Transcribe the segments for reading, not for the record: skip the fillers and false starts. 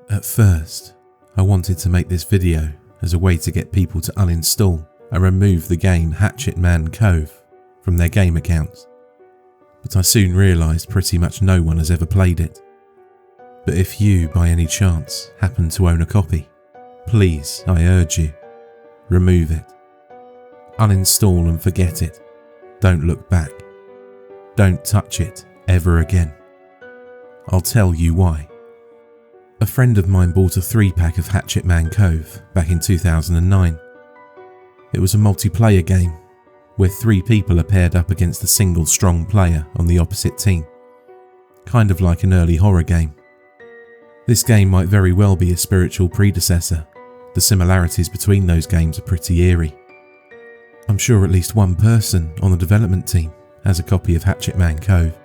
At first, I wanted to make this video as a way to get people to uninstall and remove the game Hatchetman Cove from their game accounts, but I soon realised pretty much no one has ever played it. But if you, by any chance, happen to own a copy, please, I urge you, remove it. Uninstall and forget it. Don't look back. Don't touch it ever again. I'll tell you why. A friend of mine bought a 3-pack of Hatchetman Cove back in 2009. It was a multiplayer game where 3 people are paired up against a single strong player on the opposite team, kind of like an early horror game. This game might very well be a spiritual predecessor. The similarities between those games are pretty eerie. I'm sure at least one person on the development team has a copy of Hatchetman Cove,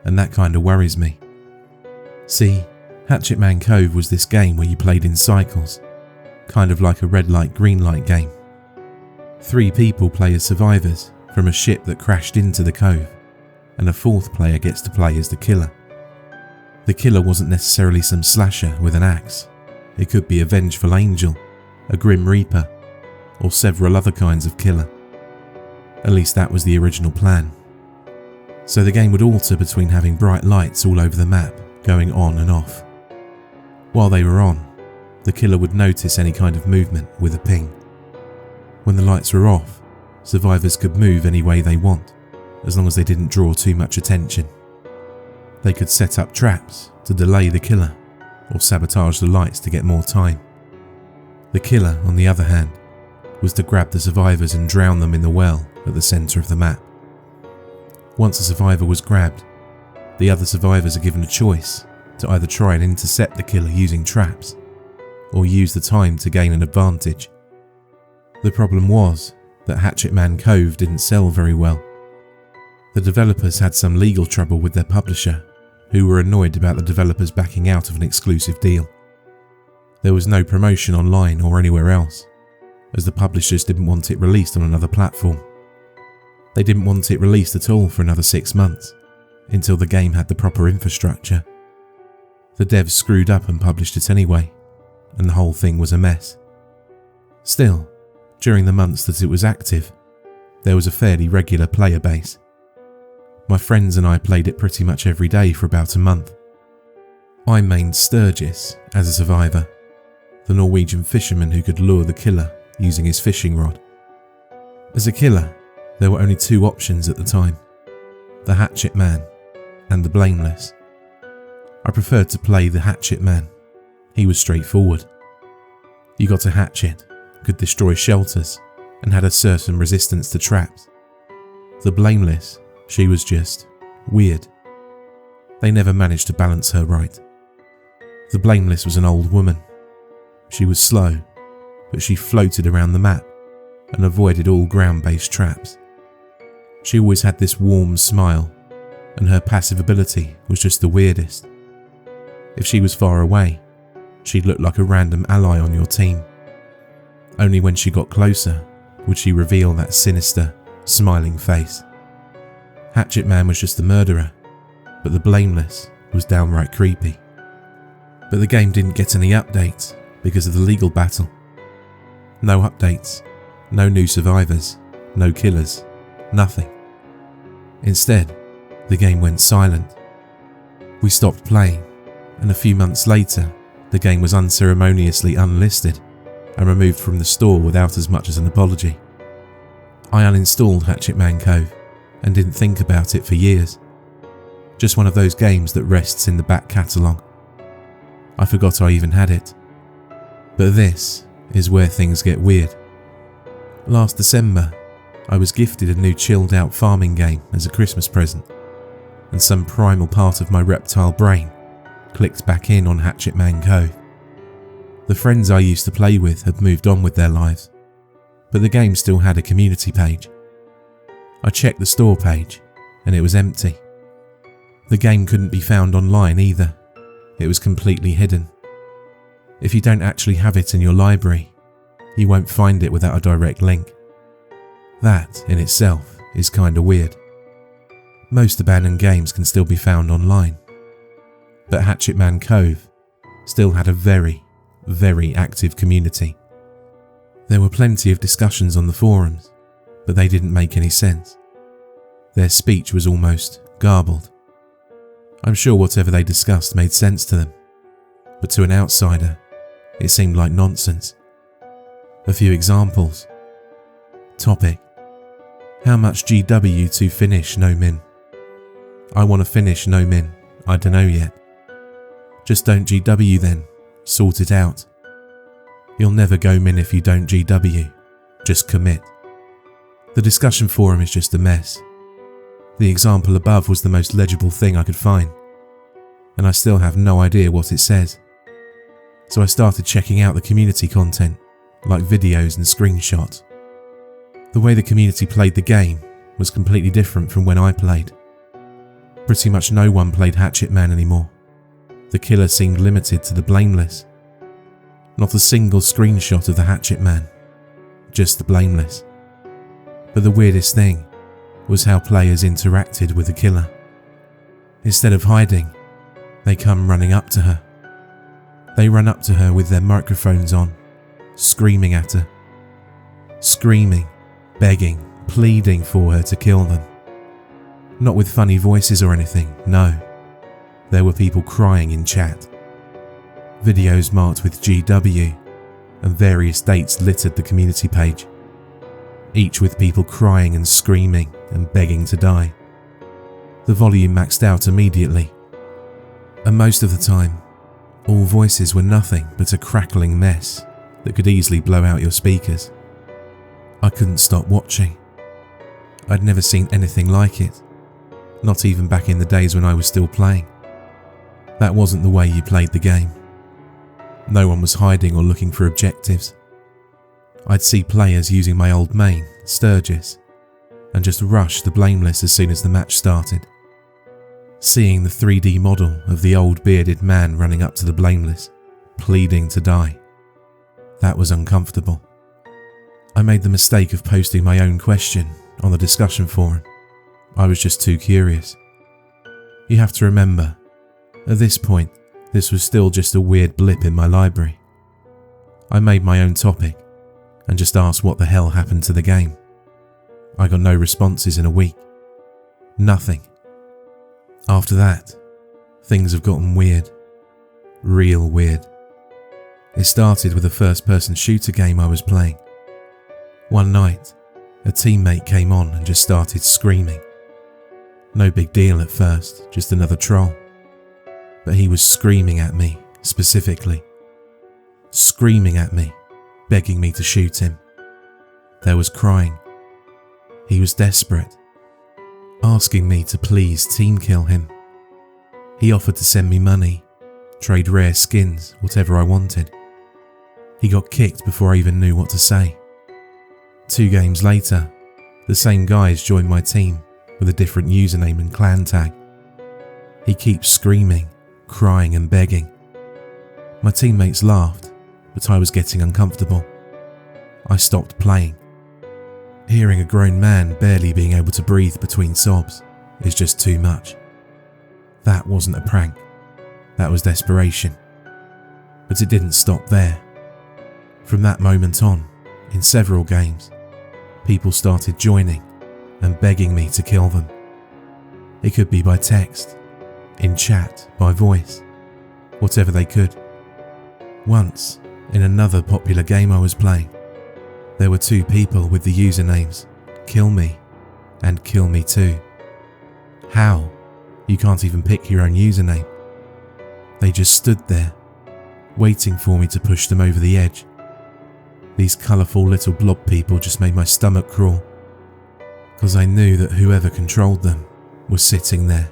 and that kind of worries me. See, Hatchetman Cove was this game where you played in cycles, kind of like a red light green light game. 3 people play as survivors from a ship that crashed into the cove, and a 4th player gets to play as the killer. The killer wasn't necessarily some slasher with an axe. It could be a vengeful angel, a grim reaper, or several other kinds of killer. At least that was the original plan. So the game would alter between having bright lights all over the map going on and off. While they were on, the killer would notice any kind of movement with a ping. When the lights were off, survivors could move any way they want, as long as they didn't draw too much attention. They could set up traps to delay the killer, or sabotage the lights to get more time. The killer, on the other hand, was to grab the survivors and drown them in the well at the centre of the map. Once a survivor was grabbed, the other survivors are given a choice to either try and intercept the killer using traps, or use the time to gain an advantage. The problem was that Hatchetman Cove didn't sell very well. The developers had some legal trouble with their publisher, who were annoyed about the developers backing out of an exclusive deal. There was no promotion online or anywhere else, as the publishers didn't want it released on another platform. They didn't want it released at all for another 6 months, until the game had the proper infrastructure. The devs screwed up and published it anyway, and the whole thing was a mess. Still, during the months that it was active, there was a fairly regular player base. My friends and I played it pretty much every day for about a month. I mained Sturgis as a survivor, the Norwegian fisherman who could lure the killer using his fishing rod. As a killer, there were only 2 options at the time, the Hatchetman and the Blameless. I preferred to play the Hatchetman. He was straightforward. You got a hatchet, could destroy shelters, and had a certain resistance to traps. The Blameless, she was just weird. They never managed to balance her right. The Blameless was an old woman. She was slow, but she floated around the map and avoided all ground-based traps. She always had this warm smile, and her passive ability was just the weirdest. If she was far away, she'd look like a random ally on your team. Only when she got closer would she reveal that sinister, smiling face. Hatchetman was just the murderer, but the Blameless was downright creepy. But the game didn't get any updates because of the legal battle. No updates, no new survivors, no killers, nothing. Instead, the game went silent. We stopped playing, and a few months later, the game was unceremoniously unlisted and removed from the store without as much as an apology. I uninstalled Hatchetman Cove and didn't think about it for years. Just one of those games that rests in the back catalogue. I forgot I even had it. But this is where things get weird. Last December, I was gifted a new chilled out farming game as a Christmas present, and some primal part of my reptile brain clicked back in on Hatchetman Cove. The friends I used to play with had moved on with their lives, but the game still had a community page. I checked the store page, and it was empty. The game couldn't be found online either. It was completely hidden. If you don't actually have it in your library, you won't find it without a direct link. That, in itself, is kinda weird. Most abandoned games can still be found online, but Hatchetman Cove still had a very, very active community. There were plenty of discussions on the forums, but they didn't make any sense. Their speech was almost garbled. I'm sure whatever they discussed made sense to them, but to an outsider, it seemed like nonsense. A few examples. Topic: how much GW to finish no min? I want to finish no min, I dunno yet. Just don't GW then, sort it out. You'll never go min if you don't GW, just commit. The discussion forum is just a mess. The example above was the most legible thing I could find, and I still have no idea what it says. So I started checking out the community content, like videos and screenshots. The way the community played the game was completely different from when I played. Pretty much no one played Hatchetman anymore. The killer seemed limited to the blameless. Not a single screenshot of the Hatchetman, just the blameless. But the weirdest thing was how players interacted with the killer. Instead of hiding, they come running up to her. They run up to her with their microphones on, screaming at her. Screaming, begging, pleading for her to kill them. Not with funny voices or anything, no. There were people crying in chat. Videos marked with GW and various dates littered the community page, each with people crying and screaming and begging to die. The volume maxed out immediately, and most of the time, all voices were nothing but a crackling mess that could easily blow out your speakers. I couldn't stop watching. I'd never seen anything like it, not even back in the days when I was still playing. That wasn't the way you played the game. No one was hiding or looking for objectives. I'd see players using my old main, Sturgis, and just rush the blameless as soon as the match started. Seeing the 3D model of the old bearded man running up to the blameless, pleading to die. That was uncomfortable. I made the mistake of posting my own question on the discussion forum. I was just too curious. You have to remember, at this point, this was still just a weird blip in my library. I made my own topic and just asked what the hell happened to the game. I got no responses in a week. Nothing. After that, things have gotten weird. Real weird. It started with a first-person shooter game I was playing. One night, a teammate came on and just started screaming. No big deal at first, just another troll. But he was screaming at me, specifically. Screaming at me, begging me to shoot him. There was crying. He was desperate, asking me to please team kill him. He offered to send me money, trade rare skins, whatever I wanted. He got kicked before I even knew what to say. 2 games later, the same guys joined my team with a different username and clan tag. He keeps screaming, crying and begging. My teammates laughed, but I was getting uncomfortable. I stopped playing. Hearing a grown man barely being able to breathe between sobs is just too much. That wasn't a prank. That was desperation. But it didn't stop there. From that moment on, in several games, people started joining and begging me to kill them. It could be by text, in chat, by voice, whatever they could. Once, in another popular game I was playing, there were 2 people with the usernames Kill Me and Kill Me Too. How? You can't even pick your own username. They just stood there, waiting for me to push them over the edge. These colourful little blob people just made my stomach crawl, because I knew that whoever controlled them was sitting there,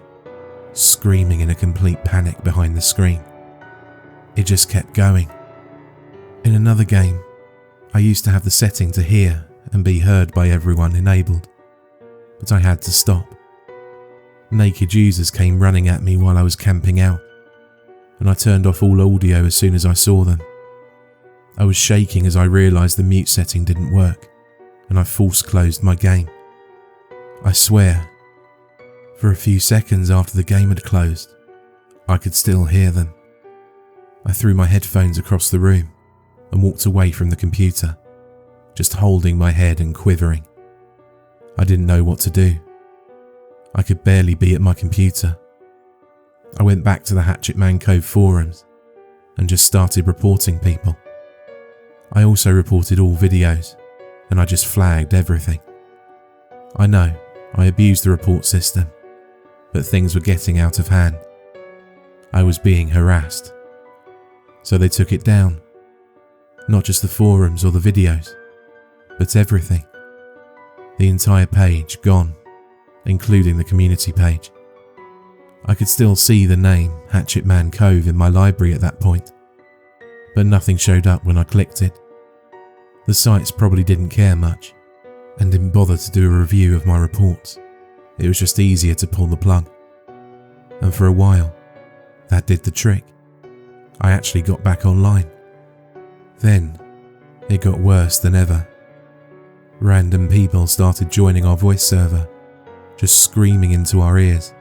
screaming in a complete panic behind the screen. It just kept going. In another game, I used to have the setting to hear and be heard by everyone enabled, but I had to stop. Naked users came running at me while I was camping out, and I turned off all audio as soon as I saw them. I was shaking as I realised the mute setting didn't work, and I force closed my game. I swear, for a few seconds after the game had closed, I could still hear them. I threw my headphones across the room and walked away from the computer, just holding my head and quivering. I didn't know what to do. I could barely be at my computer. I went back to the Hatchetman Cove forums and just started reporting people. I also reported all videos, and I just flagged everything. I know, I abused the report system, but things were getting out of hand. I was being harassed. So they took it down. Not just the forums or the videos, but everything. The entire page gone, including the community page. I could still see the name Hatchetman Cove in my library at that point, but nothing showed up when I clicked it. The sites probably didn't care much and didn't bother to do a review of my reports. It was just easier to pull the plug. And for a while, that did the trick. I actually got back online. Then, it got worse than ever. Random people started joining our voice server, just screaming into our ears.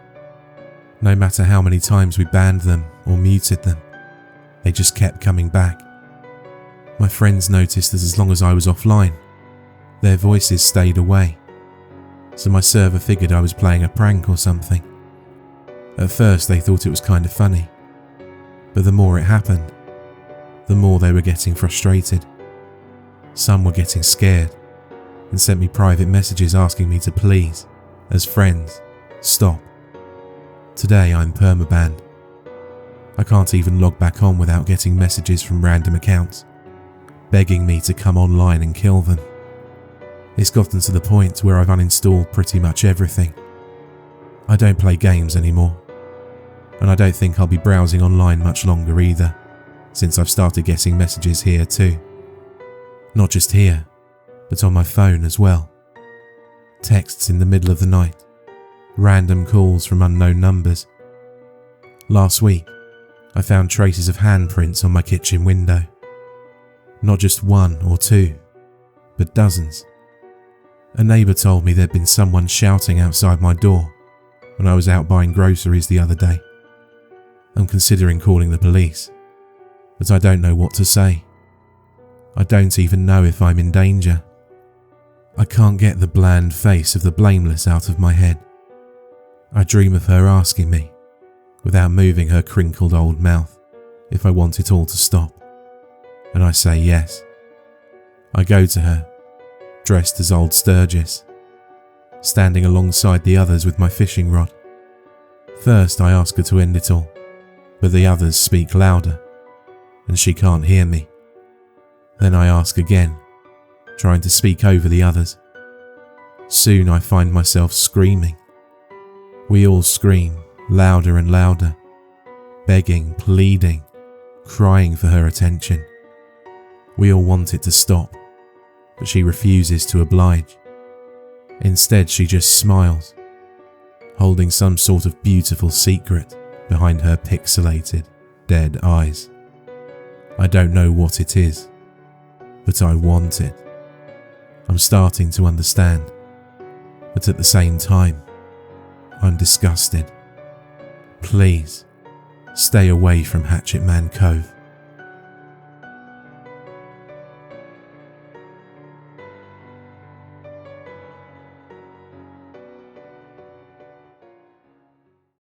No matter how many times we banned them or muted them, they just kept coming back. My friends noticed that as long as I was offline, their voices stayed away, so my server figured I was playing a prank or something. At first they thought it was kind of funny, but the more it happened, the more they were getting frustrated. Some were getting scared and sent me private messages asking me to please, as friends, stop. Today I'm permabanned. I can't even log back on without getting messages from random accounts, begging me to come online and kill them. It's gotten to the point where I've uninstalled pretty much everything. I don't play games anymore, and I don't think I'll be browsing online much longer either, since I've started getting messages here too. Not just here, but on my phone as well. Texts in the middle of the night, random calls from unknown numbers. Last week, I found traces of handprints on my kitchen window. Not just one or two, but dozens. A neighbour told me there'd been someone shouting outside my door when I was out buying groceries the other day. I'm considering calling the police, but I don't know what to say. I don't even know if I'm in danger. I can't get the bland face of the Blameless out of my head. I dream of her asking me, without moving her crinkled old mouth, if I want it all to stop. And I say yes. I go to her, dressed as old Sturgis, standing alongside the others with my fishing rod. First I ask her to end it all, but the others speak louder, and she can't hear me. Then I ask again, trying to speak over the others. Soon I find myself screaming. We all scream, louder and louder, begging, pleading, crying for her attention. We all want it to stop, but she refuses to oblige. Instead, she just smiles, holding some sort of beautiful secret behind her pixelated, dead eyes. I don't know what it is, but I want it. I'm starting to understand, but at the same time, I'm disgusted. Please, stay away from Hatchetman Cove.